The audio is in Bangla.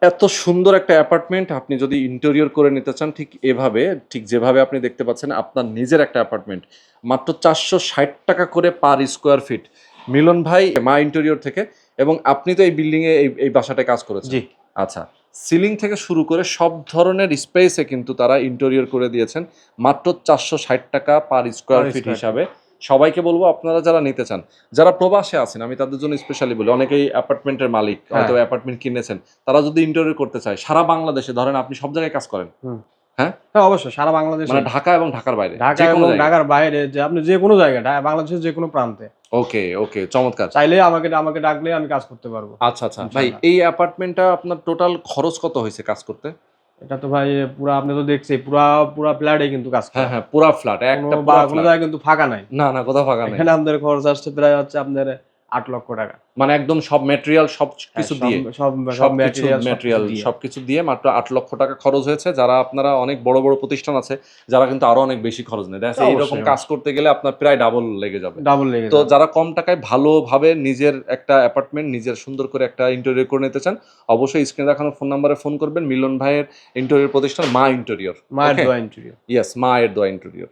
এত সুন্দর একটা অ্যাপার্টমেন্ট আপনি যদি ইন্টেরিয়র করে নিতে চান ঠিক এভাবে, ঠিক যেভাবে আপনি দেখতে পাচ্ছেন আপনার নিজের একটা অ্যাপার্টমেন্ট মাত্র 460 টাকা করে পার স্কোয়ার ফিট। মিলন ভাই মা ইন্টেরিয়র থেকে, এবং আপনি তো এই বিল্ডিংয়ে এই বাসাটায় কাজ করেছেন। জি। আচ্ছা, সিলিং থেকে শুরু করে সব ধরনের স্পেসে কিন্তু তারা ইন্টেরিয়র করে দিয়েছেন মাত্র 460 টাকা per square Per feet square হিসাবে। সবাইকে বলবো আপনারা যারা নিতে চান, যারা প্রবাসে আছেন, আমি তাদের জন্য স্পেশালি বলি, অনেকেই অ্যাপার্টমেন্টের মালিক, হ্যাঁ। হয়তো অ্যাপার্টমেন্ট কিনেছেন, তারা যদি ইন্টেরিয়র করতে চায় সারা বাংলাদেশে, ধরেন আপনি সব জায়গায় কাজ করেন, হুম। হ্যাঁ? হ্যাঁ, অবশ্যই সারা বাংলাদেশে মানে ঢাকা এবং ঢাকার বাইরে ঢাকা যেকোনো এবং জায়গায়? ঢাকার বাইরে যে আপনি যেকোনো জায়গায় বাংলাদেশের যেকোনো প্রান্তে ওকে, ওকে, চমৎকার। চাইলে আমাকে ডাকলে আমি কাজ করতে পারবো। আচ্ছা, আচ্ছা। ভাই ইনশাআল্লাহ। এই অ্যাপার্টমেন্টটা আপনার টোটাল খরচ কত হইছে কাজ করতে? এটা তো ভাই পুরা আপনি তো দেখছেন পুরা ফ্ল্যাটে কিন্তু কাজ হ্যাঁ, করা। হ্যাঁ, পুরা ফ্ল্যাট, একটা পুরা কোনো ফ্ল্যাট। জায়গায় কিন্তু ফাঁকা নাই। না, না, কোথাও ফাঁকা নাই। এখানে আমাদের খরচ আসছে প্রায় হচ্ছে আপনার ৮ লক্ষ টাকা। মানে একদম সব ম্যাটেরিয়াল হ্যাঁ, সবকিছু দিয়ে? সব সবকিছু ম্যাটেরিয়াল সবকিছু ম্যাটেরিয়াল দিয়ে। সবকিছু দিয়ে মাত্র ৮ লক্ষ টাকা খরচ হয়েছে। যারা আপনারা অনেক বড়, বড় প্রতিষ্ঠান আছে, যারা কিন্তু আরো অনেক বেশি খরচ নেয়। দেখা যাচ্ছে এইরকম অবশ্যই, কাজ করতে গেলে আপনার প্রায় ডাবল লেগে যাবে। ডাবল লেগে তো যাবে। যারা কম টাকায় ভালোভাবে নিজের একটা অ্যাপার্টমেন্ট, নিজের সুন্দর করে একটা ইন্টেরিয়র করে নিতে চান, অবশ্যই স্ক্রিনে দেখানো ফোন নাম্বারে ফোন করবেন। মিলন ভাইয়ের ইন্টেরিয়র প্রতিষ্ঠান মা ইন্টেরিয়র। মায়ের ওকে? দোয়া ইন্টেরিয়র। ইয়েস, মায়ের দোয়া ইন্টেরিয়র।